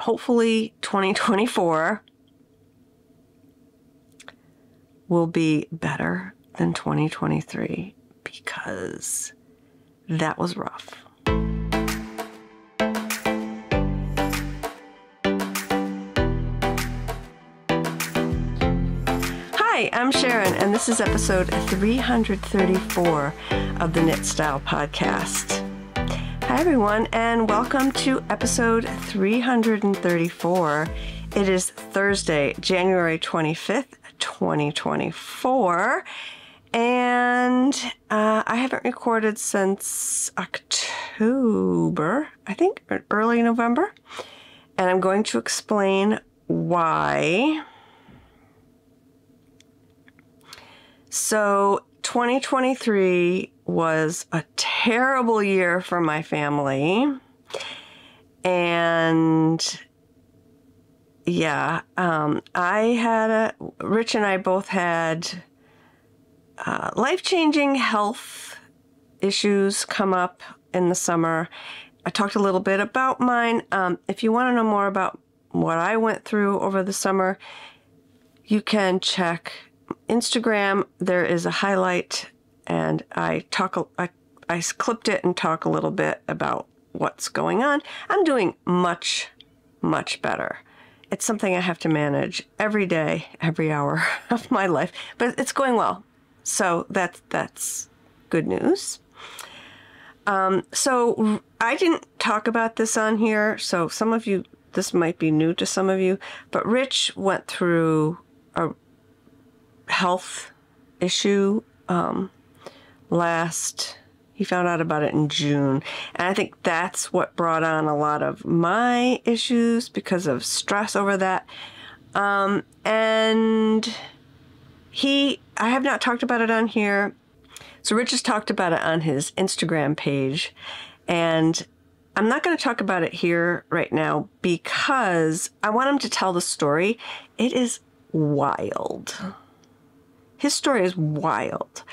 hopefully 2024 will be better than 2023 because that was rough. Hi, I'm Sharon, and this is episode 334 of the Knit Style Podcast. Hi, everyone, and welcome to episode 334. It is Thursday, January 25th, 2024, and I haven't recorded since October, I think, or early November, and I'm going to explain why. So 2023 was a terrible year for my family. And yeah, Rich and I both had life-changing health issues come up in the summer. I talked a little bit about mine. If you want to know more about what I went through over the summer, you can check Instagram. There is a highlight, and I clipped it and talk a little bit about what's going on. I'm doing much, much better. It's something I have to manage every day, every hour of my life, but it's going well. So that's good news. So I didn't talk about this on here, so some of you, this might be new to some of you, but Rich went through a health issue he found out about it in June, and I think that's what brought on a lot of my issues because of stress over that. And I have not talked about it on here, so Rich has talked about it on his Instagram page, and I'm not going to talk about it here right now because I want him to tell the story. It is wild. His story is wild.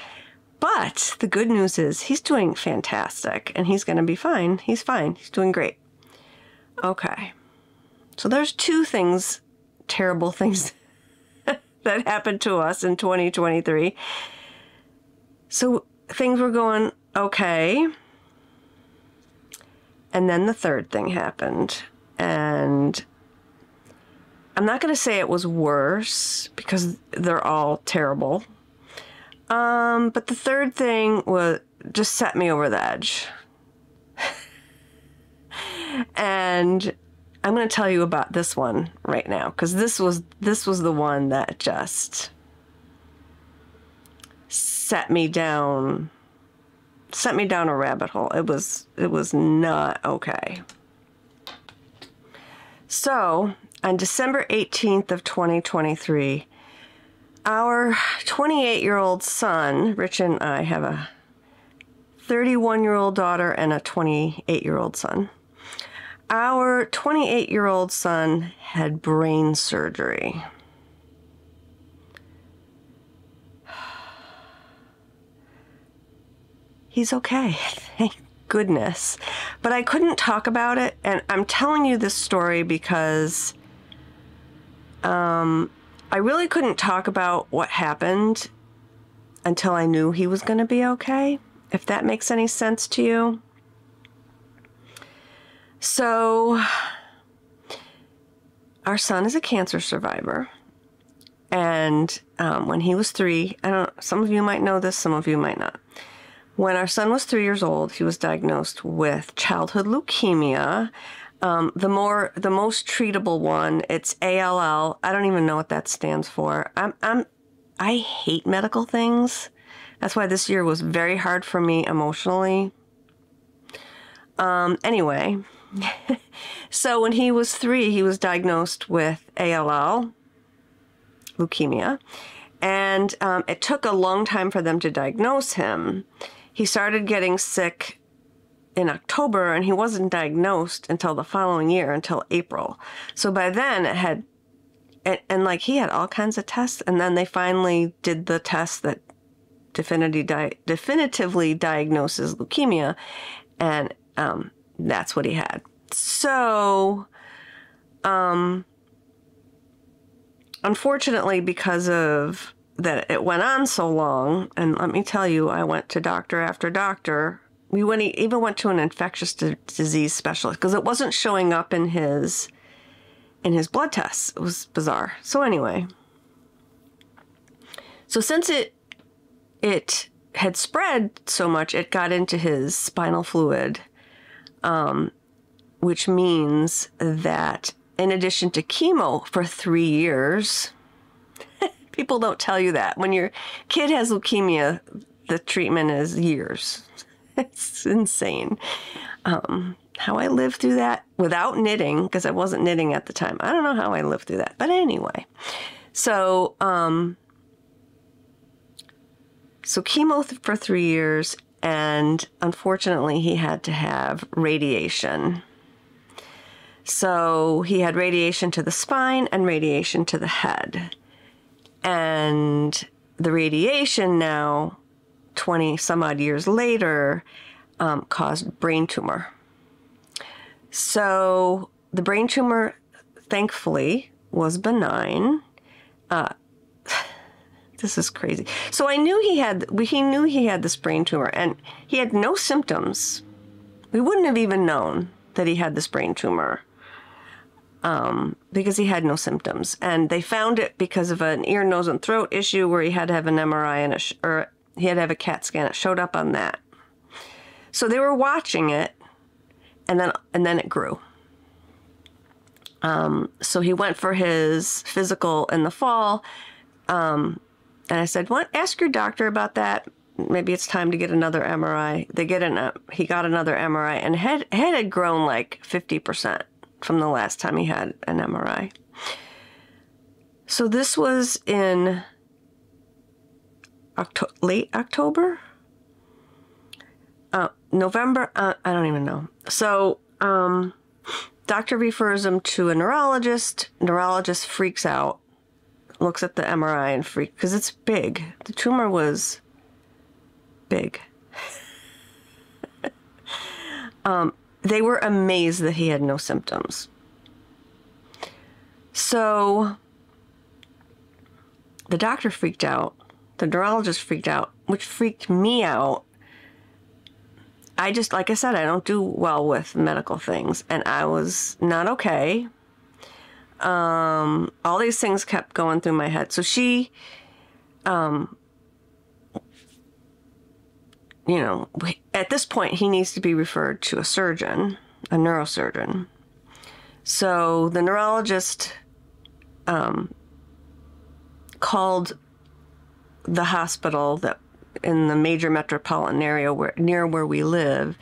But the good news is he's doing fantastic and he's going to be fine. He's fine. He's doing great. Okay. So there's two things, terrible things that happened to us in 2023. So things were going okay. And then the third thing happened. And I'm not going to say it was worse because they're all terrible. But the third thing just set me over the edge. And I'm going to tell you about this one right now because this was the one that just set me down a rabbit hole. It was not okay. So, on December 18th of 2023, our 28-year-old son, Rich and I have a 31-year-old daughter and a 28-year-old son. Our 28-year-old son had brain surgery. He's okay, thank goodness. But I couldn't talk about it, and I'm telling you this story because I really couldn't talk about what happened until I knew he was going to be okay, if that makes any sense to you. So, our son is a cancer survivor, and when he was 3, some of you might know this, some of you might not. When our son was 3 years old, he was diagnosed with childhood leukemia. The most treatable one, it's ALL. I don't even know what that stands for. I hate medical things. That's why this year was very hard for me emotionally. Anyway, so when he was 3, he was diagnosed with ALL, leukemia, and it took a long time for them to diagnose him. He started getting sick in October, and he wasn't diagnosed until the following year, until April. So by then it had, and like he had all kinds of tests, and then they finally did the test that definitively diagnoses leukemia, and that's what he had. So unfortunately, because of that, it went on so long. And let me tell you, I went to doctor after doctor. We even went to an infectious disease specialist because it wasn't showing up in his blood tests. It was bizarre. So anyway, so since it had spread so much, it got into his spinal fluid, which means that in addition to chemo for 3 years, people don't tell you that. When your kid has leukemia, the treatment is years. It's insane. How I lived through that without knitting, because I wasn't knitting at the time. I don't know how I lived through that. But anyway, so chemo for 3 years, and unfortunately he had to have radiation. So he had radiation to the spine and radiation to the head. And the radiation now, 20 some odd years later, caused brain tumor. So the brain tumor, thankfully, was benign. This is crazy. So he knew he had this brain tumor, and he had no symptoms. We wouldn't have even known that he had this brain tumor because he had no symptoms. And they found it because of an ear, nose, and throat issue where he had to have an MRI and he had to have a CAT scan. It showed up on that. So they were watching it, and then it grew. So he went for his physical in the fall. And I said, ask your doctor about that. Maybe it's time to get another MRI. He got another MRI, and head had grown like 50% from the last time he had an MRI. So this was in late October? November? I don't even know. So doctor refers him to a neurologist. Neurologist freaks out, looks at the MRI and freaks, because it's big. The tumor was big. They were amazed that he had no symptoms. So the doctor freaked out. The neurologist freaked out, which freaked me out. Like I said, I don't do well with medical things, and I was not okay. All these things kept going through my head. So she, at this point, he needs to be referred to a surgeon, a neurosurgeon. So the neurologist called the hospital that in the major metropolitan area near where we live,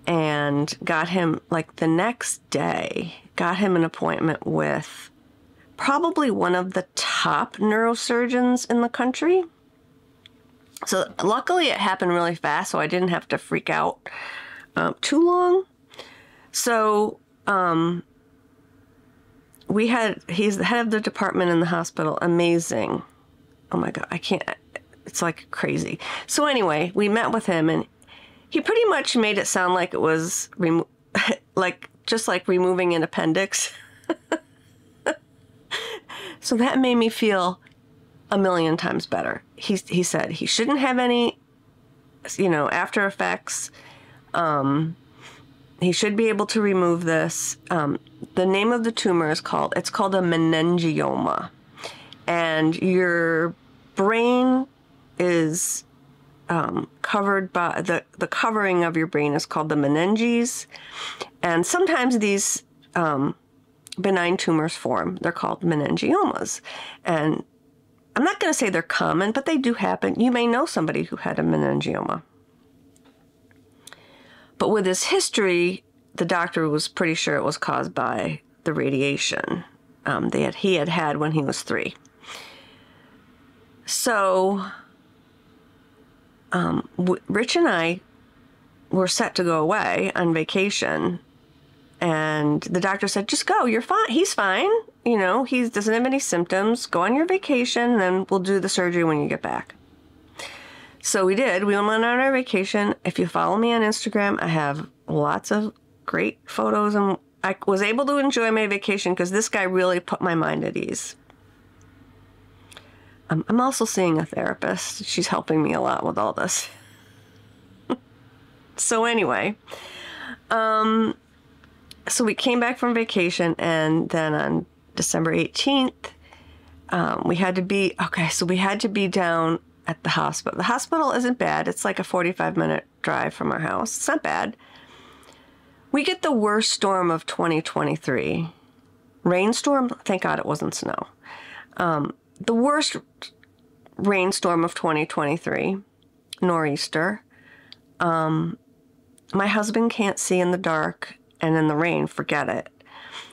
and got him, like the next day, got him an appointment with probably one of the top neurosurgeons in the country. So luckily it happened really fast, so I didn't have to freak out too long. So he's the head of the department in the hospital. Amazing. Oh my God, I can't, it's like crazy. So anyway, we met with him, and he pretty much made it sound like it was just like removing an appendix. So that made me feel a million times better. He said he shouldn't have any, after effects. He should be able to remove this. The name of the tumor is called a meningioma. And your brain is covered by, the covering of your brain is called the meninges. And sometimes these benign tumors form. They're called meningiomas. And I'm not going to say they're common, but they do happen. You may know somebody who had a meningioma. But with his history, the doctor was pretty sure it was caused by the radiation he had when he was 3. So Rich and I were set to go away on vacation, and the doctor said, just go, you're fine. He's fine. He doesn't have any symptoms. Go on your vacation, and then we'll do the surgery when you get back. So we did. We went on our vacation. If you follow me on Instagram, I have lots of great photos, and I was able to enjoy my vacation because this guy really put my mind at ease. I'm also seeing a therapist. She's helping me a lot with all this. So anyway, so we came back from vacation, and then on December 18th, we had to be down at the hospital. The hospital isn't bad. It's like a 45-minute drive from our house. It's not bad. We get the worst storm of 2023. Rainstorm? Thank God it wasn't snow. The worst rainstorm of 2023. Nor'easter. My husband can't see in the dark, and in the rain, forget it.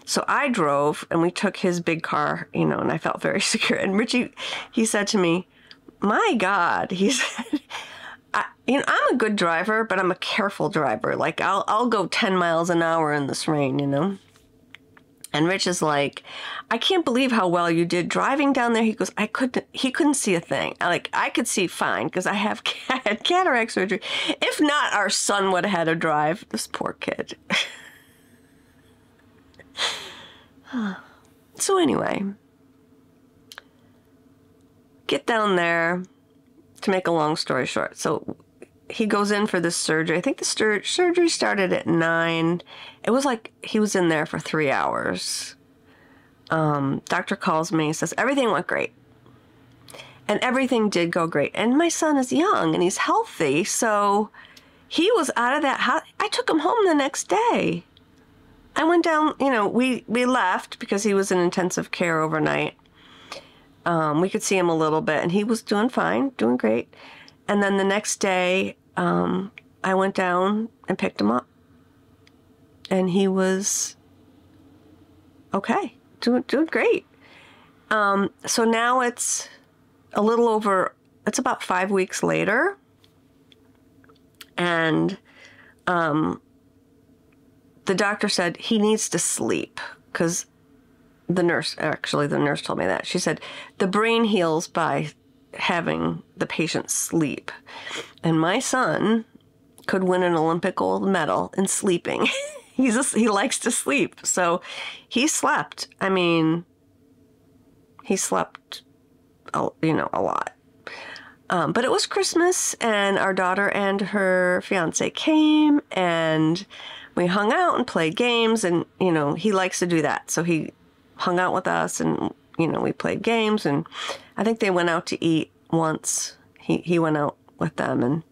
So I drove, and we took his big car, and I felt very secure. And Richie, he said to me, my God, he said, I'm a good driver, but I'm a careful driver. Like, I'll go 10 miles an hour in this rain, And Rich is like, I can't believe how well you did driving down there. He goes, he couldn't see a thing. Like, I could see fine because I had cataract surgery. If not, our son would have had to drive. This poor kid. So anyway, get down there, to make a long story short. So he goes in for this surgery. I think the surgery started at 9. It was like he was in there for 3 hours. Doctor calls me, says everything went great. And everything did go great. And my son is young and he's healthy. So he was out of that house. I took him home the next day. I went down, we left because he was in intensive care overnight. We could see him a little bit, and he was doing fine, doing great. And then the next day, I went down and picked him up. And he was okay, doing great. So now it's it's about 5 weeks later. And the doctor said he needs to sleep because the nurse told me that. She said the brain heals by having the patient sleep. And my son could win an Olympic gold medal in sleeping. He likes to sleep. So he slept. I mean, he slept, a lot. But it was Christmas, and our daughter and her fiance came, and we hung out and played games, and, he likes to do that. So he hung out with us, and, we played games, and I think they went out to eat once. He went out with them, and,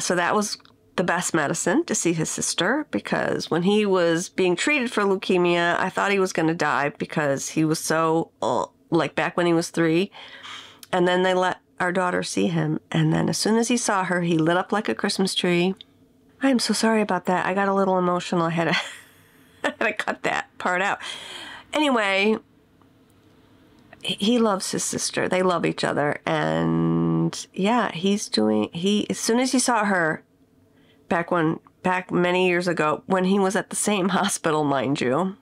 so that was the best medicine, to see his sister, because when he was being treated for leukemia, I thought he was going to die because he was so, like back when he was 3, and then they let our daughter see him, and then as soon as he saw her, he lit up like a Christmas tree. I'm so sorry about that. I got a little emotional. I had to cut that part out. Anyway, he loves his sister. They love each other. And yeah, as soon as he saw her back many years ago, when he was at the same hospital, mind you,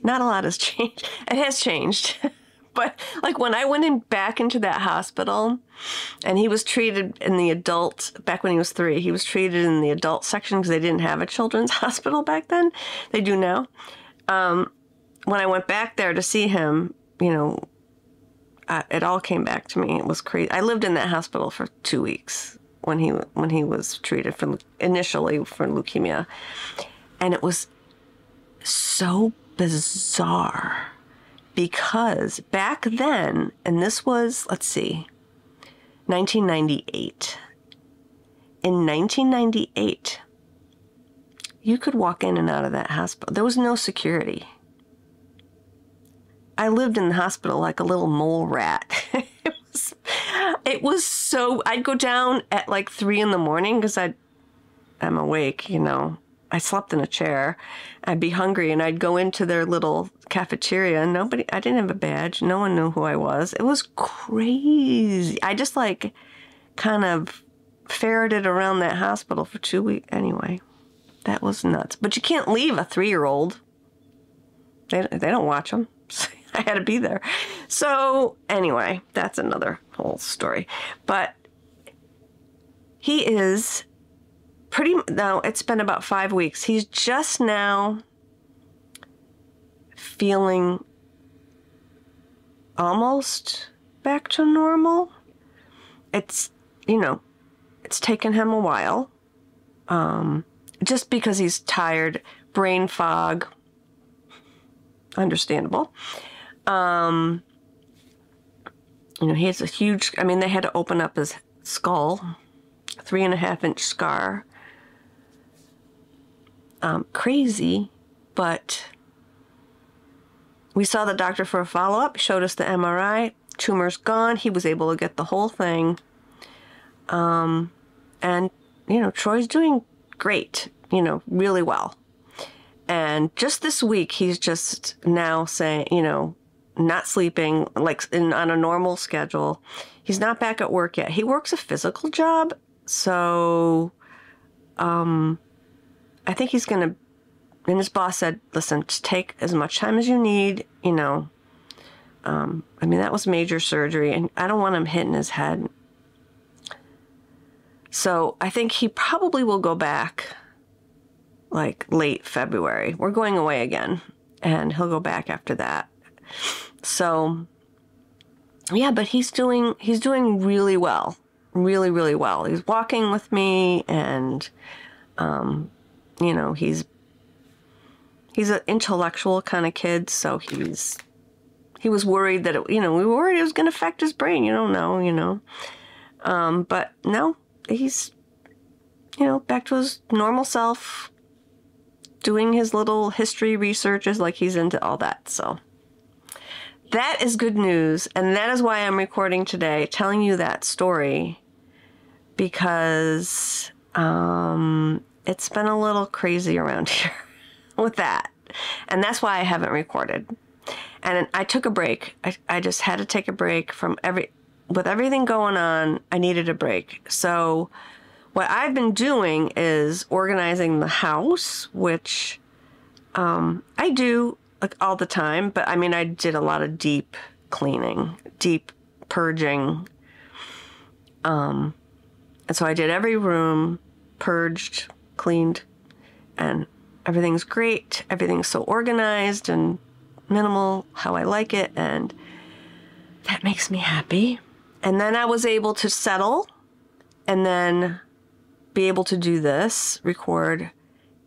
not a lot has changed. It has changed. But like when I went back into that hospital, and he was treated in the adult, back when he was 3, he was treated in the adult section because they didn't have a children's hospital back then. They do now. When I went back there to see him, it all came back to me. It was crazy. I lived in that hospital for 2 weeks when he was treated initially for leukemia. And it was so bizarre. Because back then, and this was, 1998. In 1998, you could walk in and out of that hospital. There was no security. I lived in the hospital like a little mole rat. It was so, I'd go down at like 3 in the morning because I'm awake, I slept in a chair. I'd be hungry, and I'd go into their little cafeteria, and I didn't have a badge. No one knew who I was. It was crazy. I just kind of ferreted around that hospital for 2 weeks. Anyway, that was nuts. But you can't leave a 3-year-old. They don't watch them. I had to be there. So anyway, that's another whole story. But he is no, it's been about 5 weeks. He's just now feeling almost back to normal. It's, it's taken him a while. Just because he's tired, brain fog, understandable. He has a huge, they had to open up his skull, 3.5-inch scar. Crazy, but we saw the doctor for a follow-up, showed us the MRI, tumor's gone. He was able to get the whole thing. And, Troy's doing great, really well. And just this week, he's just now saying, not sleeping, like on a normal schedule. He's not back at work yet. He works a physical job. So, I think he's going to, and his boss said, listen, just take as much time as you need, that was major surgery, and I don't want him hitting his head. So I think he probably will go back like late February. We're going away again, and he'll go back after that. So yeah, but he's doing really well. Really, really well. He's walking with me, and he's an intellectual kind of kid, so he was worried that we were worried it was going to affect his brain. You don't know, but no, he's back to his normal self, doing his little history researches, like he's into all that. So that is good news, and that is why I'm recording today, telling you that story, because it's been a little crazy around here with that, and that's why I haven't recorded. And I took a break. I just had to take a break from with everything going on. I needed a break. So what I've been doing is organizing the house, which I do like all the time, but I did a lot of deep cleaning, deep purging. And so I did every room, purged, cleaned, and everything's great. Everything's so organized and minimal, how I like it, and that makes me happy. And then I was able to settle and then be able to do this, record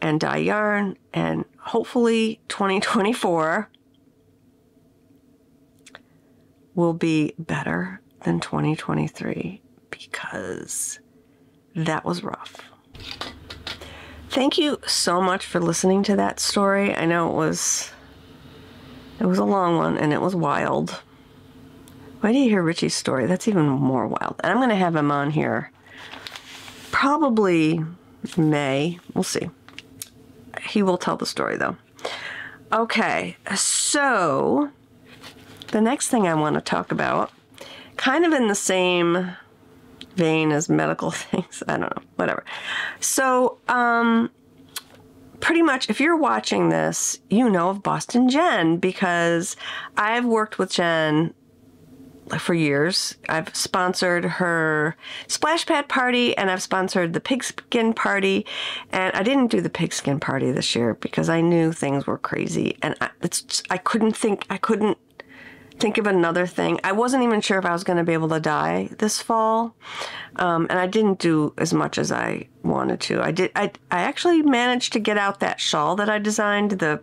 and dye yarn, and hopefully 2024 will be better than 2023, because that was rough. Thank you so much for listening to that story. I know it was a long one, and it was wild. Why do you hear Richie's story? That's even more wild. And I'm going to have him on here probably May. We'll see. He will tell the story, though. Okay, so the next thing I want to talk about, kind of in the same vein as medical things. I don't know, whatever. So, pretty much, if you're watching this, you know of Boston Jen, because I've worked with Jen for years. I've sponsored her splash pad party, and I've sponsored the pigskin party, and I didn't do the pigskin party this year because I knew things were crazy, and I couldn't think of another thing. I wasn't even sure if I was going to be able to dye this fall, and I didn't do as much as I wanted to. I actually managed to get out that shawl that I designed, the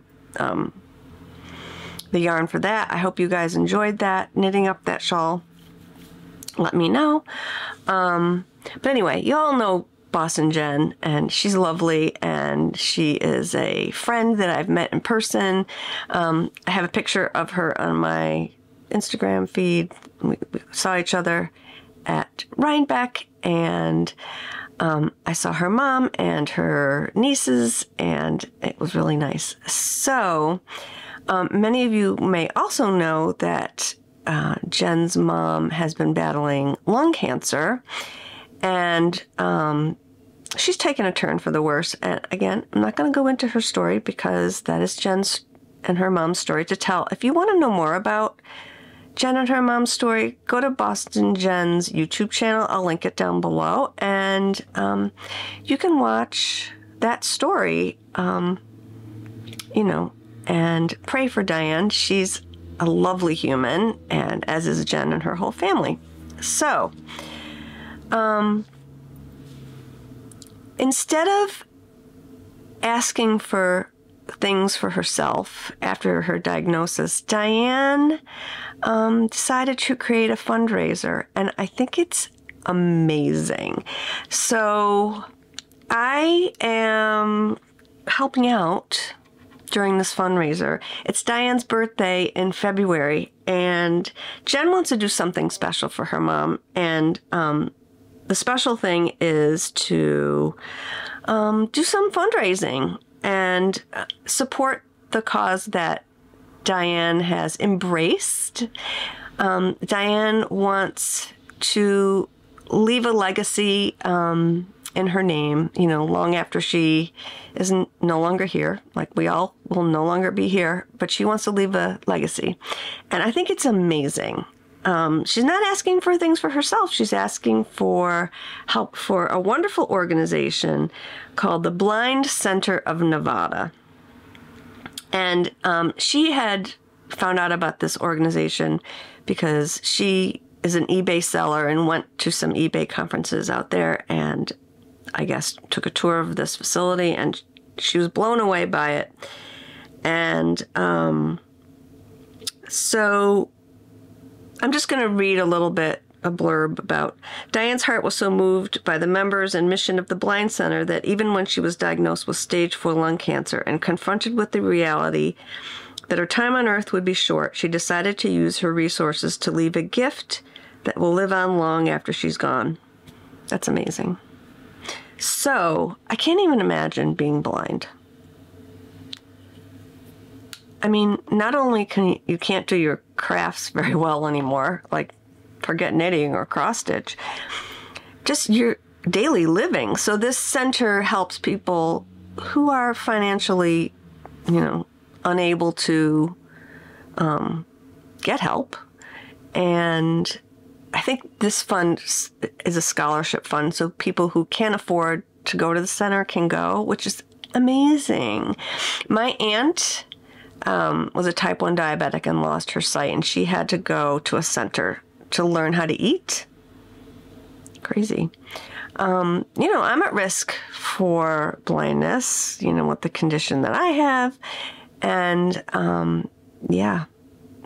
yarn for that. I hope you guys enjoyed that, knitting up that shawl. Let me know. But anyway, you all know Boston Jen, and she's lovely, and she is a friend that I've met in person. I have a picture of her on my Instagram feed. We saw each other at Rhinebeck, and I saw her mom and her nieces, and it was really nice. So many of you may also know that Jen's mom has been battling lung cancer, and she's taken a turn for the worse. And again, I'm not going to go into her story because that is Jen's and her mom's story to tell. If you want to know more about Jen and her mom's story, go to Boston Jen's YouTube channel. I'll link it down below. And you can watch that story, you know, and pray for Diane. She's a lovely human, and as is Jen and her whole family. So, instead of asking for things for herself after her diagnosis, Diane decided to create a fundraiser, and I think it's amazing. So I am helping out during this fundraiser. It's Diane's birthday in February, and Jen wants to do something special for her mom, and the special thing is to do some fundraising and support the cause that Diane has embraced. Diane wants to leave a legacy in her name, you know, long after she is no longer here. Like, we all will no longer be here, but she wants to leave a legacy. And I think it's amazing. She's not asking for things for herself. She's asking for help for a wonderful organization called the Blind Center of Nevada. And she had found out about this organization because she is an eBay seller and went to some eBay conferences out there, and I guess took a tour of this facility, and she was blown away by it. And so I'm just going to read a little bit, a blurb about Diane's heart was so moved by the members and mission of the Blind Center that even when she was diagnosed with stage 4 lung cancer and confronted with the reality that her time on earth would be short, she decided to use her resources to leave a gift that will live on long after she's gone. That's amazing. So I can't even imagine being blind. I mean, not only can you can't do your crafts very well anymore, like forget knitting or cross stitch, just your daily living. So this center helps people who are financially, you know, unable to get help. And I think this fund is a scholarship fund, so people who can't afford to go to the center can go, which is amazing. My aunt was a type 1 diabetic and lost her sight, and she had to go to a center to learn how to eat. Crazy. You know, I'm at risk for blindness, you know, with the condition that I have. And yeah,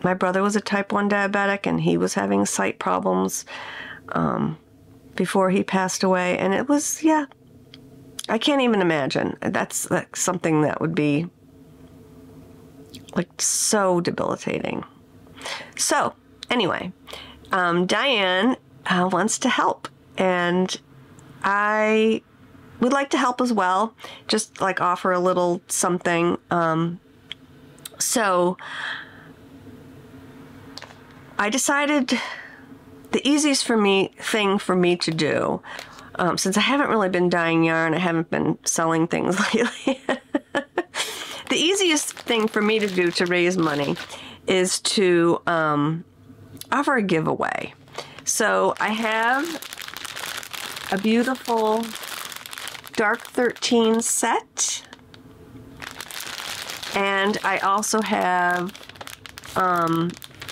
my brother was a type 1 diabetic, and he was having sight problems before he passed away. And it was, yeah, I can't even imagine. That's like something that would be like so debilitating. So anyway, Diane wants to help, and I would like to help as well, just like offer a little something. So I decided the easiest thing for me to do, since I haven't really been dyeing yarn, I haven't been selling things lately. The easiest thing for me to do to raise money is to offer a giveaway. So I have a beautiful Dark 13 set, and I also have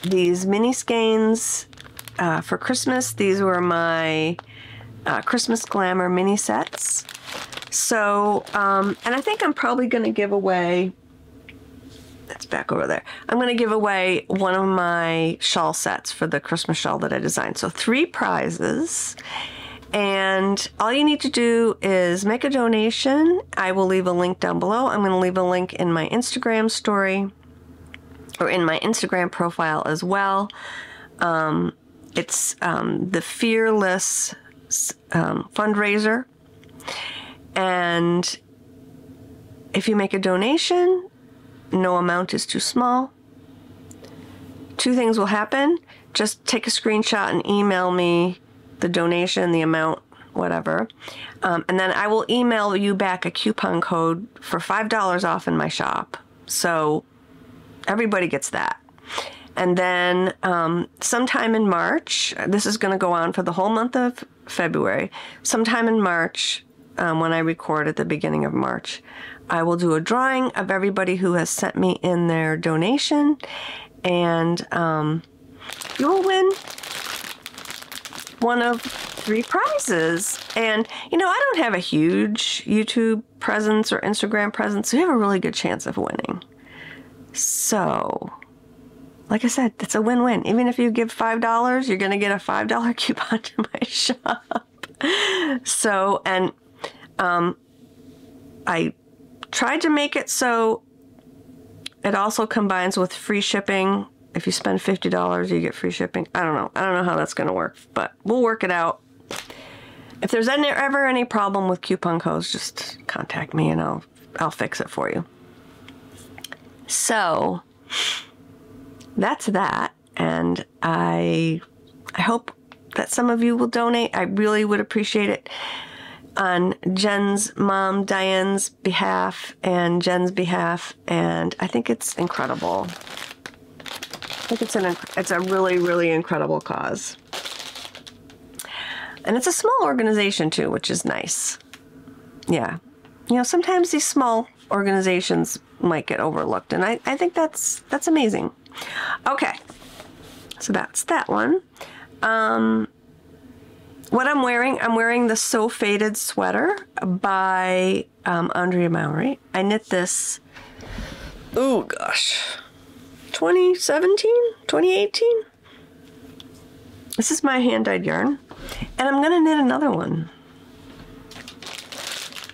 these mini skeins for Christmas. These were my Christmas Glamour mini sets. So, and I think I'm probably going to give away, that's back over there, I'm going to give away one of my shawl sets for the Christmas shawl that I designed. So 3 prizes, and all you need to do is make a donation. I will leave a link down below. I'm going to leave a link in my Instagram story, or in my Instagram profile as well. It's the Fearless fundraiser. And if you make a donation, no amount is too small. 2 things will happen. Just take a screenshot and email me the donation, the amount, whatever. And then I will email you back a coupon code for $5 off in my shop. So everybody gets that. And then sometime in March, this is going to go on for the whole month of February. Sometime in March, when I record at the beginning of March, I will do a drawing of everybody who has sent me in their donation. And you will win one of 3 prizes. And, you know, I don't have a huge YouTube presence or Instagram presence, so you have a really good chance of winning. So, like I said, it's a win-win. Even if you give $5, you're going to get a $5 coupon to my shop. So, and I tried to make it so it also combines with free shipping. If you spend $50, you get free shipping. I don't know. I don't know how that's going to work, but we'll work it out. If there's ever any problem with coupon codes, just contact me and I'll fix it for you. So that's that. And I hope that some of you will donate. I really would appreciate it on Jen's mom, Diane's behalf and Jen's behalf. And I think it's incredible. I think it's a really, really incredible cause. And it's a small organization too, which is nice. Yeah. You know, sometimes these small organizations might get overlooked, and I think that's amazing. Okay. So that's that one. What I'm wearing the So Faded sweater by Andrea Mowry. I knit this, oh gosh, 2017, 2018. This is my hand-dyed yarn, and I'm gonna knit another one.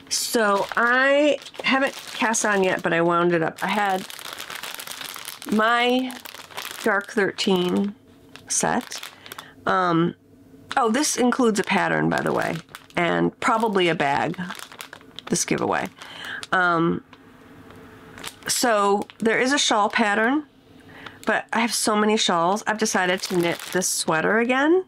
So I haven't cast on yet, but I wound it up. I had my Dark 13 set. Oh, this includes a pattern, by the way, and probably a bag, this giveaway. So there is a shawl pattern, but I have so many shawls, I've decided to knit this sweater again.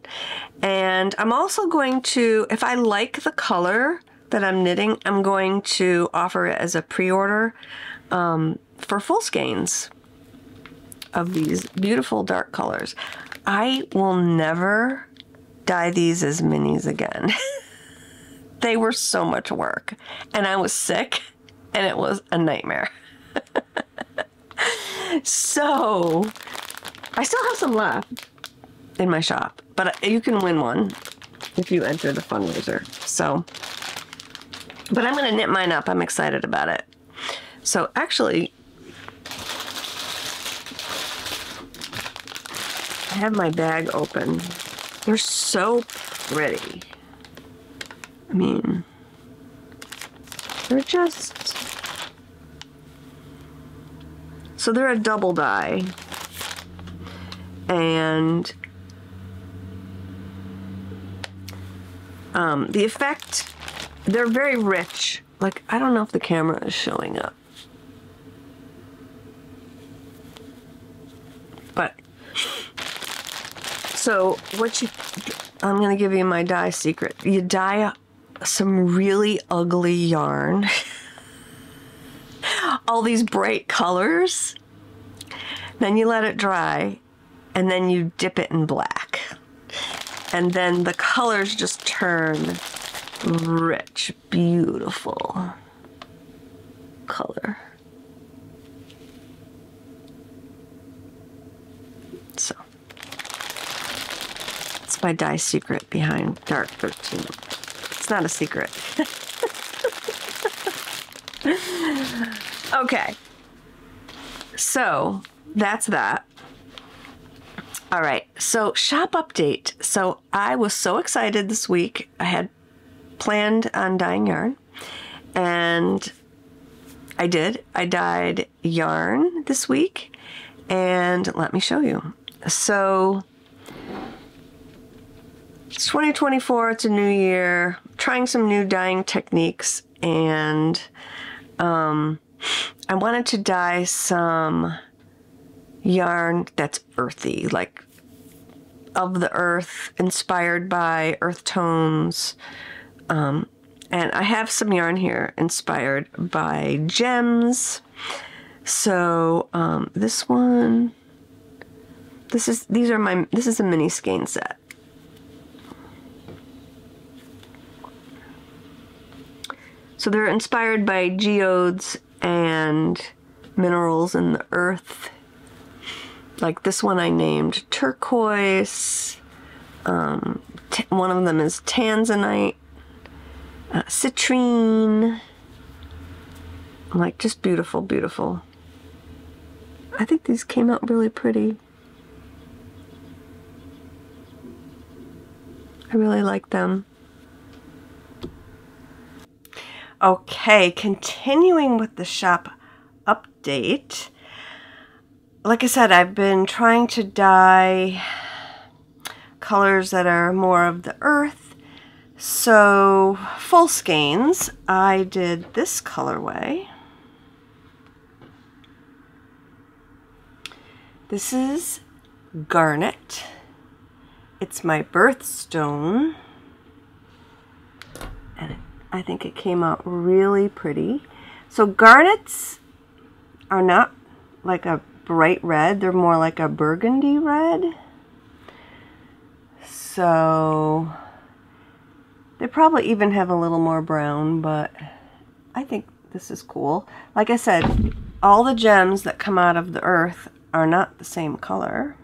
And I'm also going to, if I like the color that I'm knitting, I'm going to offer it as a pre-order for full skeins of these beautiful dark colors. I will never dye these as minis again. They were so much work, and I was sick, and it was a nightmare. So I still have some left in my shop, but you can win one if you enter the fundraiser. So, but I'm going to knit mine up. I'm excited about it. So actually, I have my bag open. They're so pretty. I mean, they're just... So they're a double dye. And the effect, they're very rich. Like, I don't know if the camera is showing up. But, so what you, I'm going to give you my dye secret. You dye some really ugly yarn. All these bright colors. Then you let it dry, and then you dip it in black. And then the colors just turn rich, beautiful color. So, it's my dye secret behind Dark 13. It's not a secret. Okay. So, that's that. All right, so shop update. So I was so excited this week. I had planned on dyeing yarn, and I did. I dyed yarn this week, and let me show you. So it's 2024, it's a new year, trying some new dyeing techniques, and I wanted to dye some yarn that's earthy, like of the earth, inspired by earth tones. And I have some yarn here inspired by gems. So this one, This is a mini skein set. So they're inspired by geodes and minerals in the earth. Like this one I named turquoise. One of them is tanzanite, citrine. Like just beautiful, beautiful. I think these came out really pretty. I really like them. Okay, continuing with the shop update. Like I said, I've been trying to dye colors that are more of the earth. So, full skeins, I did this colorway. This is garnet. It's my birthstone. And I think it came out really pretty. So garnets are not like a bright red, they're more like a burgundy red. So they probably even have a little more brown, but I think this is cool. Like I said, all the gems that come out of the earth are not the same color.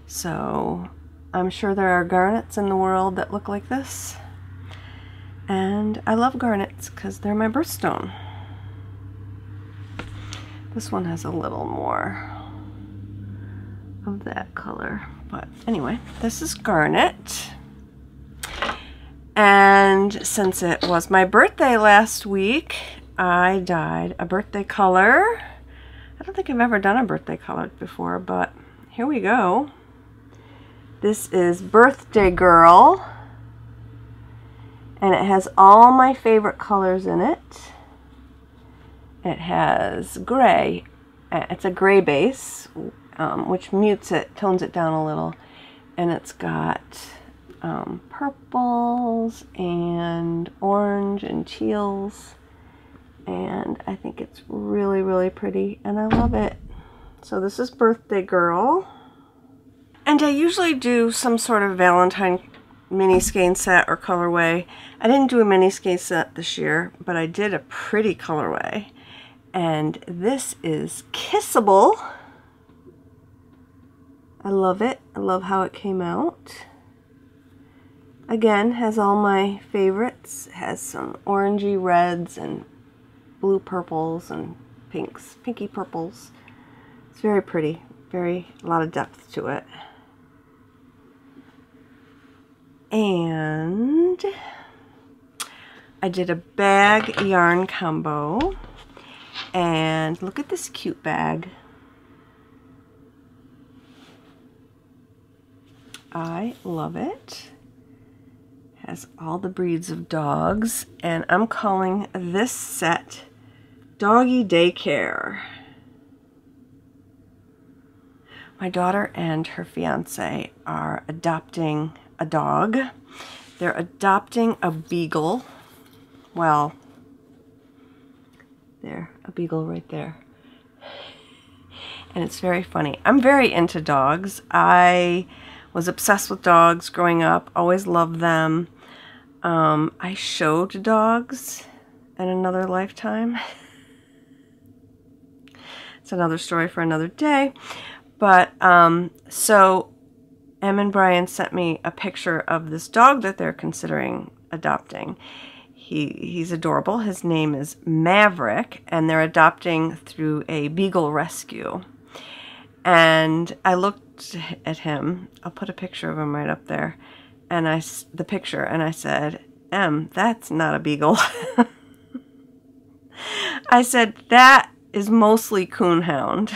So I'm sure there are garnets in the world that look like this. And I love garnets because they're my birthstone. This one has a little more of that color. But anyway, this is garnet. And since it was my birthday last week, I dyed a birthday color. I don't think I've ever done a birthday color before, but here we go. This is Birthday Girl. And it has all my favorite colors in it. It has gray. It's a gray base, which mutes it, tones it down a little. And it's got purples and orange and teals. And I think it's really, really pretty. And I love it. So this is Birthday Girl. And I usually do some sort of Valentine mini skein set or colorway. I didn't do a mini skein set this year, but I did a pretty colorway. And this is Kissable. I love it. I love how it came out. Again, has all my favorites. It has some orangey reds and blue purples and pinks, pinky purples. It's very pretty. A lot of depth to it. And I did a bag yarn combo. And look at this cute bag. I love it. Has all the breeds of dogs. And I'm calling this set Doggy Daycare. My daughter and her fiance are adopting a dog. They're adopting a beagle. Well, there, a beagle right there. And it's very funny. I'm very into dogs. I was obsessed with dogs growing up, always loved them. I showed dogs in another lifetime. It's another story for another day. But, so Em and Brian sent me a picture of this dog that they're considering adopting. He's adorable. His name is Maverick, and they're adopting through a beagle rescue. And I looked at him. I'll put a picture of him right up there. And the picture, and I said, Em, that's not a beagle. I said, that is mostly coonhound.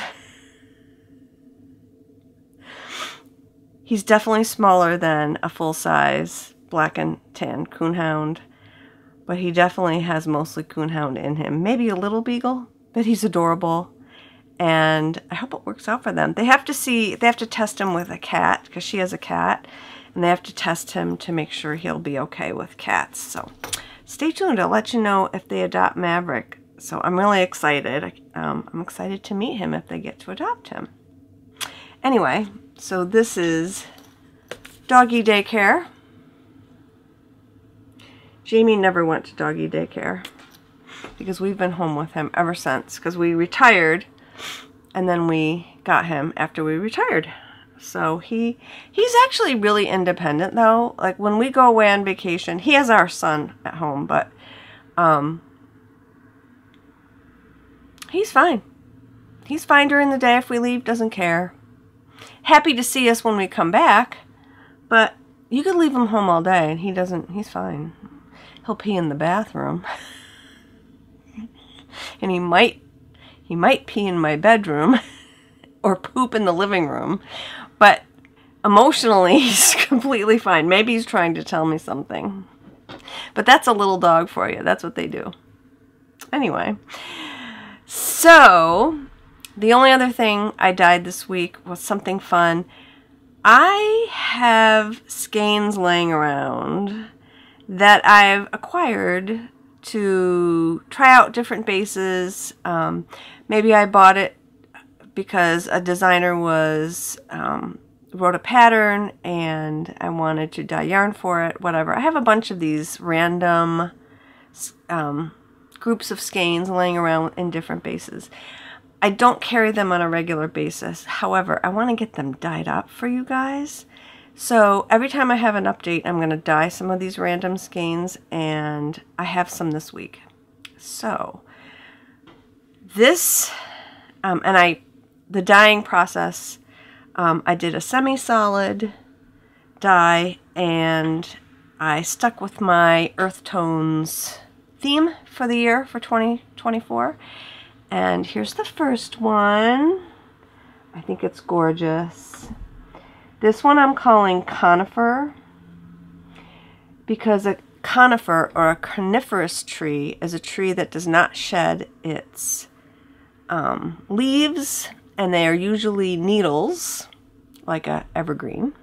He's definitely smaller than a full-size black and tan coonhound, but he definitely has mostly coonhound in him. Maybe a little beagle, but he's adorable, and I hope it works out for them. They have to test him with a cat, because she has a cat, and they have to test him to make sure he'll be okay with cats. So stay tuned. I'll let you know if they adopt Maverick. So I'm really excited. I'm excited to meet him if they get to adopt him. Anyway, so this is doggy daycare. Jamie never went to doggy daycare because we've been home with him ever since, because we retired and then we got him after we retired. So he's actually really independent though. Like when we go away on vacation, he has our son at home, but he's fine. He's fine during the day. If we leave, doesn't care. Happy to see us when we come back, but you could leave him home all day and he's fine. He'll pee in the bathroom. And he might pee in my bedroom or poop in the living room, but emotionally he's completely fine. Maybe he's trying to tell me something. But that's a little dog for you. That's what they do. Anyway, so the only other thing I dyed this week was something fun. I have skeins laying around that I've acquired to try out different bases. Maybe I bought it because a designer wrote a pattern and I wanted to dye yarn for it, whatever. I have a bunch of these random groups of skeins laying around in different bases. I don't carry them on a regular basis. However, I want to get them dyed up for you guys. So every time I have an update, I'm going to dye some of these random skeins, and I have some this week. So this, the dyeing process, I did a semi-solid dye, and I stuck with my earth tones theme for the year for 2024. And here's the first one. I think it's gorgeous. This one I'm calling Conifer, because a conifer or a coniferous tree is a tree that does not shed its leaves, and they are usually needles, like a evergreen.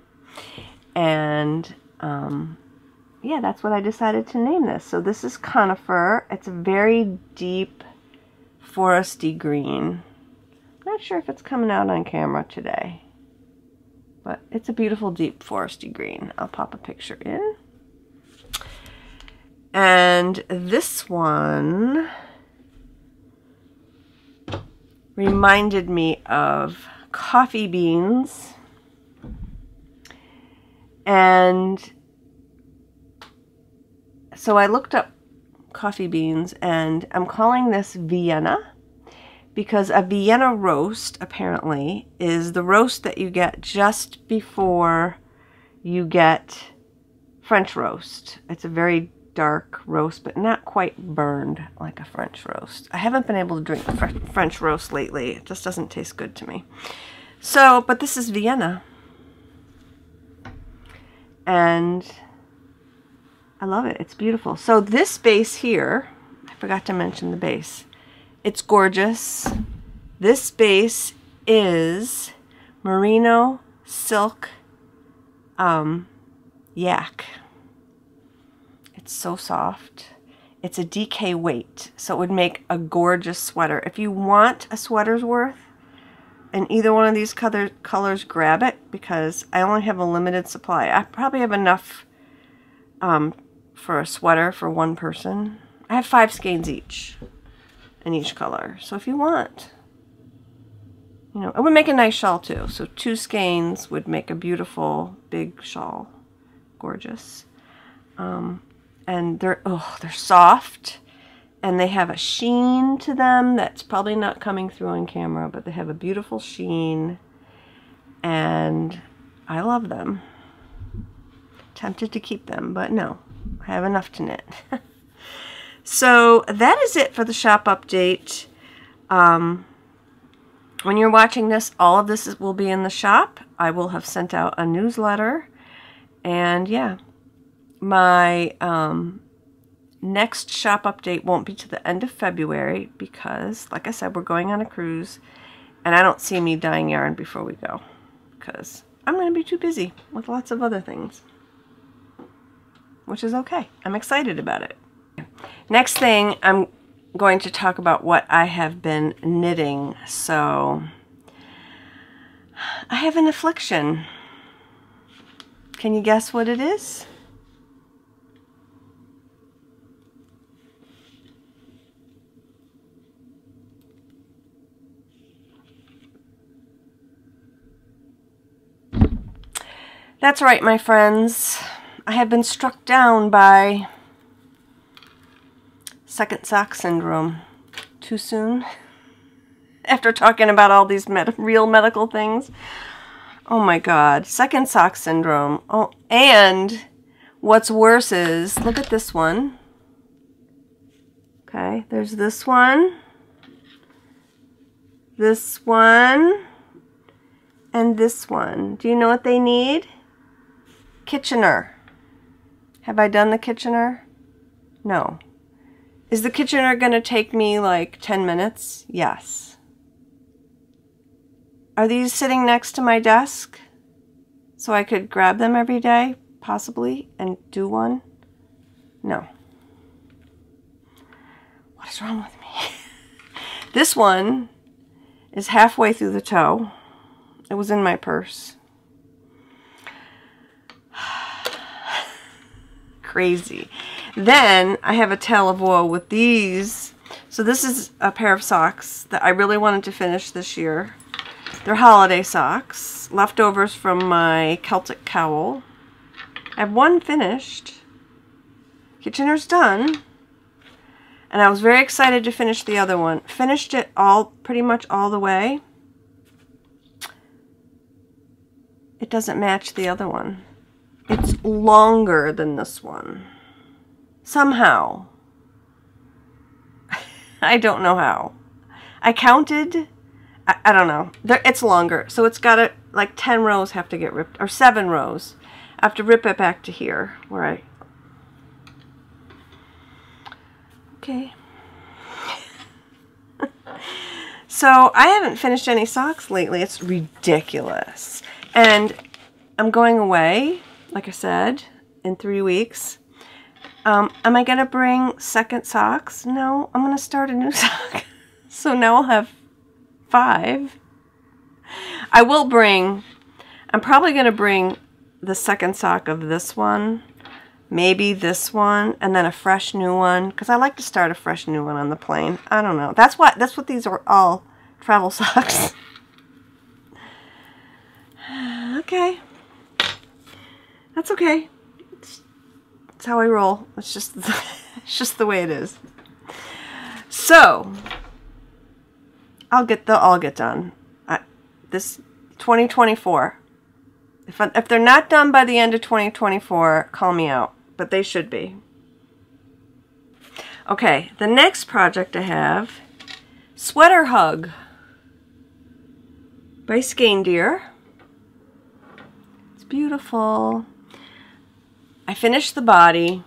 And yeah, that's what I decided to name this. So this is Conifer. It's a very deep foresty green. Not sure if it's coming out on camera today, but it's a beautiful deep foresty green. I'll pop a picture in. And this one reminded me of coffee beans. And so I looked up coffee beans, and I'm calling this Vienna because a Vienna roast apparently is the roast that you get just before you get French roast. It's a very dark roast, but not quite burned like a French roast. I haven't been able to drink French roast lately. It just doesn't taste good to me. So, but this is Vienna. And I love it. It's beautiful. So this base here, I forgot to mention the base. It's gorgeous. This base is merino silk yak. It's so soft. It's a DK weight, so it would make a gorgeous sweater. If you want a sweater's worth in either one of these colors, grab it, because I only have a limited supply. I probably have enough for a sweater for one person. I have 5 skeins each in each color. So if you want, you know, it would make a nice shawl too. So 2 skeins would make a beautiful big shawl. Gorgeous. And they're soft, and they have a sheen to them that's probably not coming through on camera, but they have a beautiful sheen, and I love them. Tempted to keep them, but no, I have enough to knit. So that is it for the shop update. When you're watching this, all of this will be in the shop. I will have sent out a newsletter, and yeah, my next shop update won't be to the end of February because, like I said, we're going on a cruise, and I don't see me dyeing yarn before we go because I'm going to be too busy with lots of other things, which is okay. I'm excited about it. Next thing, I'm going to talk about what I have been knitting. So I have an affliction. Can you guess what it is? That's right, my friends. I have been struck down by second sock syndrome. Too soon? After talking about all these real medical things. Oh my God. Second sock syndrome. Oh, and what's worse is, look at this one. Okay, there's this one. This one. And this one. Do you know what they need? Kitchener. Have I done the Kitchener? No. Is the Kitchener going to take me like 10 minutes? Yes. Are these sitting next to my desk so I could grab them every day, possibly, and do one? No. What is wrong with me? This one is halfway through the toe. It was in my purse. Crazy. Then I have a tale of woe with these. So this is a pair of socks that I really wanted to finish this year. They're holiday socks, leftovers from my Celtic cowl. I have one finished. Kitchener's done. And I was very excited to finish the other one. Finished it pretty much all the way. It doesn't match the other one. It's longer than this one. Somehow. I don't know how. I counted. I don't know. It's longer. So it's got like 10 rows have to get ripped. Or 7 rows. I have to rip it back to here. Where I... Okay. So I haven't finished any socks lately. It's ridiculous. And I'm going away, like I said, in 3 weeks. Am I going to bring second socks? No, I'm going to start a new sock. So now I'll have 5. I will bring, I'm probably going to bring the second sock of this one, maybe this one, and then a fresh new one, because I like to start a fresh new one on the plane. I don't know. That's what these are all, travel socks. Okay. That's okay. It's how I roll. It's just the way it is. So, I'll get done. This 2024. If they're not done by the end of 2024, call me out. But they should be. Okay, the next project I have, Sweater Hug by Skeindeer. It's beautiful. I finished the body,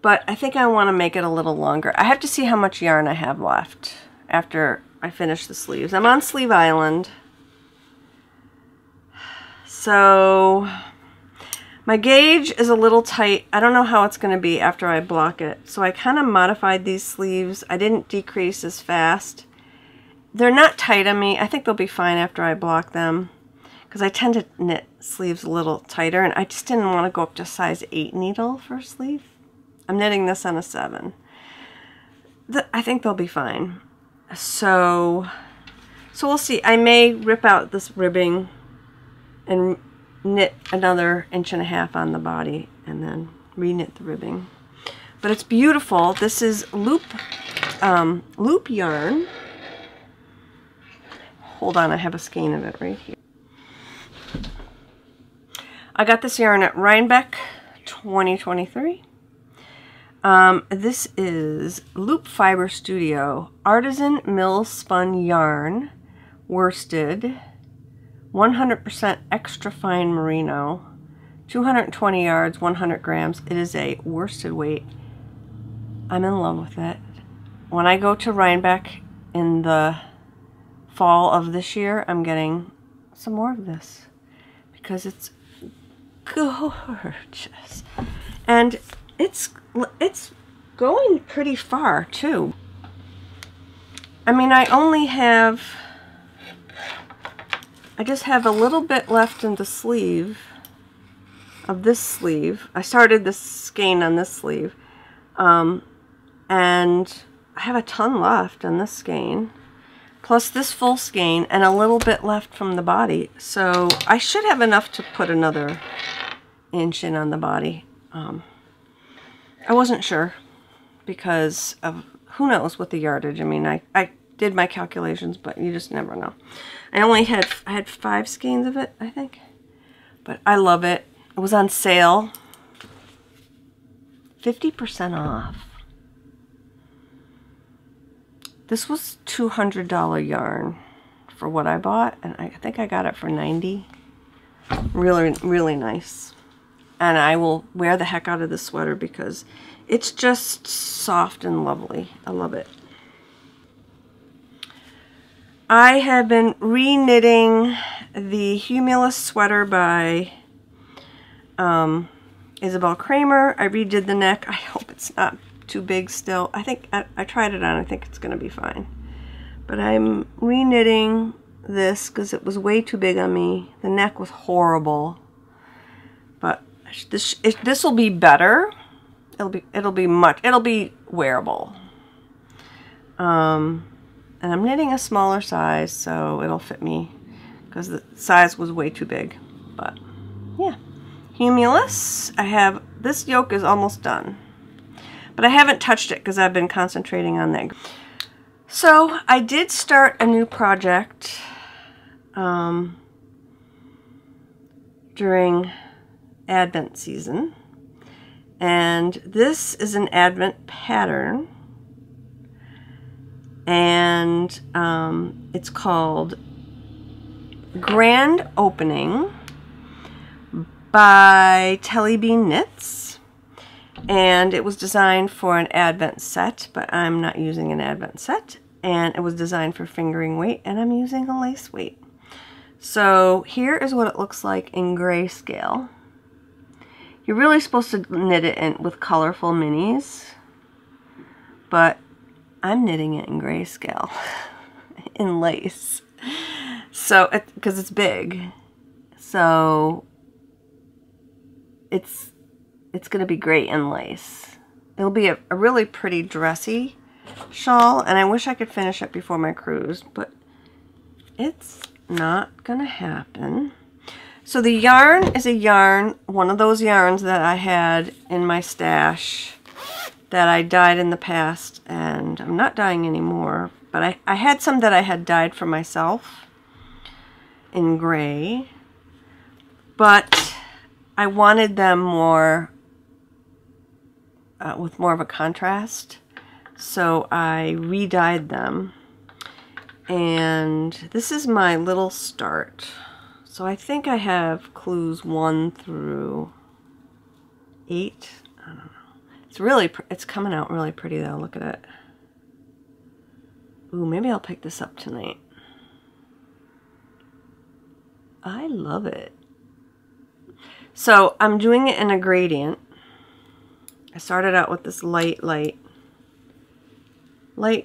but I think I want to make it a little longer. I have to see how much yarn I have left after I finish the sleeves. I'm on Sleeve Island. So my gauge is a little tight. I don't know how it's going to be after I block it. So I kind of modified these sleeves. I didn't decrease as fast. They're not tight on me. I think they'll be fine after I block them, because I tend to knit sleeves a little tighter, and I just didn't want to go up to size 8 needle for a sleeve. I'm knitting this on a 7. I think they'll be fine. So we'll see. I may rip out this ribbing and knit another 1.5 inches on the body and then re-knit the ribbing. But it's beautiful. This is loop yarn. Hold on, I have a skein of it right here. I got this yarn at Rhinebeck 2023. This is Loop Fiber Studio Artisan Mill Spun Yarn, worsted, 100% extra fine merino, 220 yards, 100 grams. It is a worsted weight. I'm in love with it. When I go to Rhinebeck in the fall of this year, I'm getting some more of this because it's gorgeous. And it's going pretty far too. I mean, I only have I just have a little bit left in the sleeve of this sleeve. I started this skein on this sleeve, and I have a ton left on this skein, plus this full skein and a little bit left from the body. So I should have enough to put another inch in on the body. I wasn't sure because of who knows what the yardage. I mean, I did my calculations, but you just never know. I had 5 skeins of it, I think, but I love it. It was on sale, 50% off. This was $200 yarn for what I bought, and I think I got it for $90. Really, really nice. And I will wear the heck out of this sweater because it's just soft and lovely. I love it. I have been re-knitting the Humulus sweater by Isabel Kraemer. I redid the neck. I hope it's not too big still. I think I tried it on. I think it's going to be fine. But I'm re-knitting this because it was way too big on me. The neck was horrible. But this will be better. It'll be wearable. And I'm knitting a smaller size, so it'll fit me because the size was way too big. But yeah, Humulus. This yoke is almost done, but I haven't touched it because I've been concentrating on that. So I did start a new project during Advent season, and this is an Advent pattern, and it's called Grand Opening by Tellybean Knits, and it was designed for an Advent set, but I'm not using an Advent set, and it was designed for fingering weight, and I'm using a lace weight. So here is what it looks like in grayscale. You're really supposed to knit it in with colorful minis, but I'm knitting it in grayscale in lace. So, because it's big, so it's going to be great in lace. It'll be a really pretty dressy shawl, and I wish I could finish it before my cruise, but it's not going to happen. So the yarn is one of those yarns that I had in my stash that I dyed in the past, and I'm not dyeing anymore, but I had some that I had dyed for myself in gray, but I wanted them more with more of a contrast, so I re-dyed them, and this is my little start. So I think I have clues 1 through 8. I don't know. It's coming out really pretty though. Look at it. Ooh, maybe I'll pick this up tonight. I love it. So I'm doing it in a gradient. I started out with this light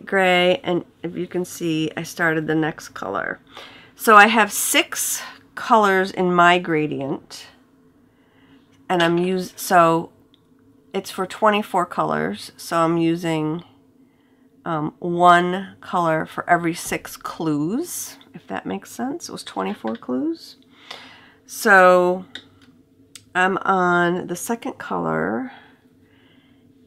gray, and if you can see, I started the next color. So I have 6 colors in my gradient, and so it's for 24 colors, so I'm using 1 color for every 6 clues, if that makes sense. It was 24 clues. So I'm on the 2nd color,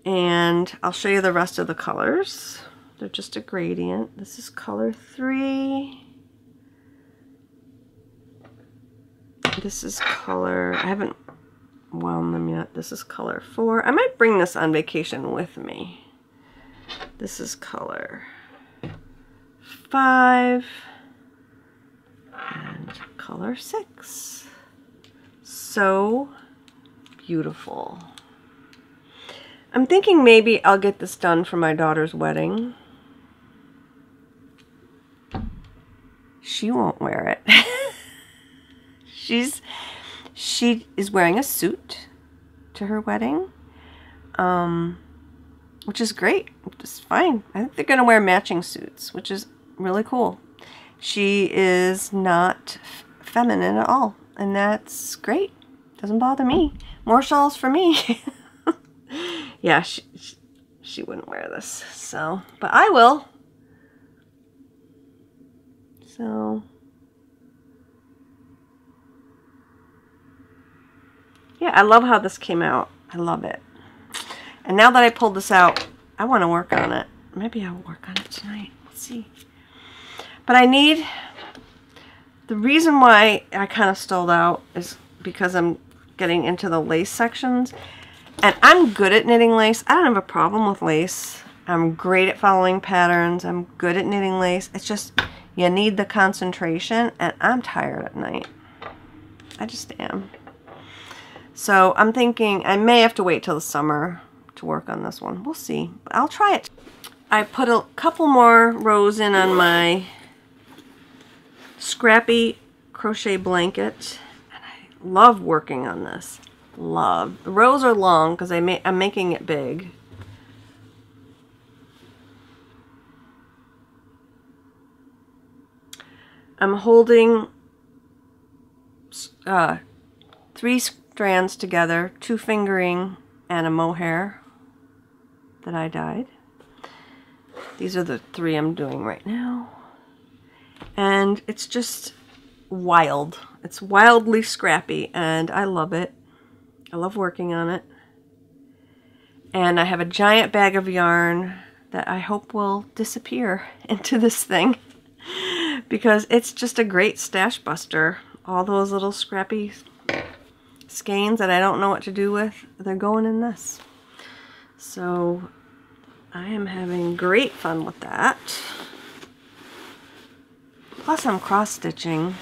and I'll show you the rest of the colors. They're just a gradient. This is color 3. This is color, I haven't wound them yet. This is color 4. I might bring this on vacation with me. This is color 5 and color 6. So beautiful. I'm thinking maybe I'll get this done for my daughter's wedding. She won't wear it. She is wearing a suit to her wedding, which is great. It's fine. I think they're going to wear matching suits, which is really cool. She is not feminine at all. And that's great. Doesn't bother me. More shawls for me. Yeah, she wouldn't wear this. So, but I will. So, yeah, I love how this came out. I love it. And now that I pulled this out, I want to work on it. Maybe I'll work on it tonight. Let's see. But I need... The reason why I kind of stalled out is because I'm getting into the lace sections. And I'm good at knitting lace. I don't have a problem with lace. I'm great at following patterns. I'm good at knitting lace. It's just you need the concentration, and I'm tired at night. I just am. So I'm thinking I may have to wait till the summer to work on this one. We'll see. But I'll try it. I put a couple more rows in on my scrappy crochet blanket, and I love working on this. Love. The rows are long because I'm making it big. I'm holding 3 strands together, 2 fingering and a mohair that I dyed. These are the 3 I'm doing right now. And it's just wild. It's wildly scrappy, and I love it. I love working on it. And I have a giant bag of yarn that I hope will disappear into this thing because it's just a great stash buster. All those little scrappy skeins that I don't know what to do with, they're going in this. So I am having great fun with that. Plus I'm cross stitching.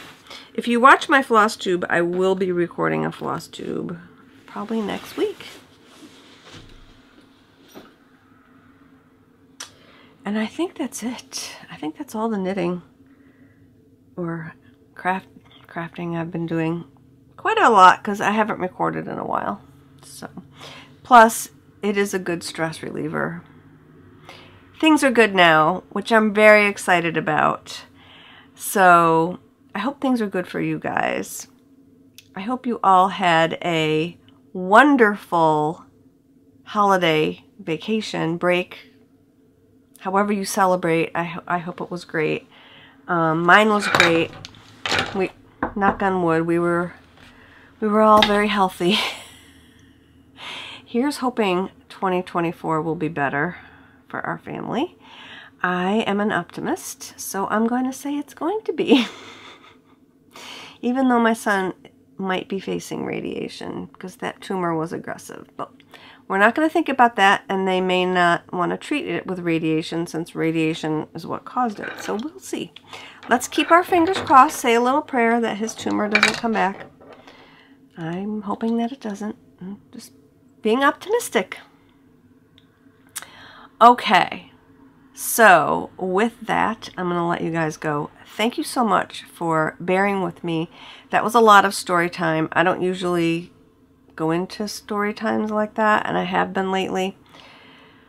If you watch my floss tube, I will be recording a floss tube probably next week. And I think that's it. I think that's all the knitting or crafting I've been doing. Quite a lot because I haven't recorded in a while. So, plus it is a good stress reliever. Things are good now, which I'm very excited about. So I hope things are good for you guys. I hope you all had a wonderful holiday vacation break. However you celebrate, I hope it was great. Mine was great. We, knock on wood, we were all very healthy. Here's hoping 2024 will be better for our family. I am an optimist, so I'm going to say it's going to be. Even though my son might be facing radiation because that tumor was aggressive. But we're not going to think about that, and they may not want to treat it with radiation since radiation is what caused it. So we'll see. Let's keep our fingers crossed, say a little prayer that his tumor doesn't come back. I'm hoping that it doesn't. I'm just being optimistic. Okay, so with that, I'm going to let you guys go. Thank you so much for bearing with me. That was a lot of story time. I don't usually go into story times like that, and I have been lately.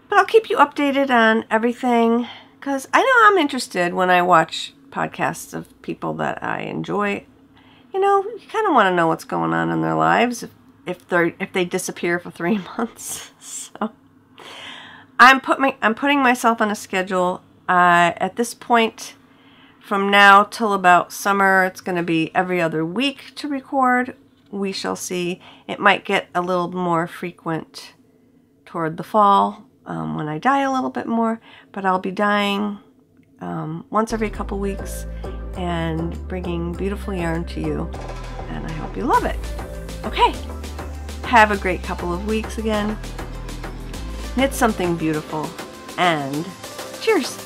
But I'll keep you updated on everything, because I know I'm interested when I watch podcasts of people that I enjoy. You know, you kind of want to know what's going on in their lives if they disappear for 3 months. So I'm putting myself on a schedule. At this point, from now till about summer, it's going to be every other week to record. We shall see. It might get a little more frequent toward the fall when I dye a little bit more, but I'll be dyeing once every couple weeks and bringing beautiful yarn to you, and I hope you love it. Okay, have a great couple of weeks again. Knit something beautiful, and cheers!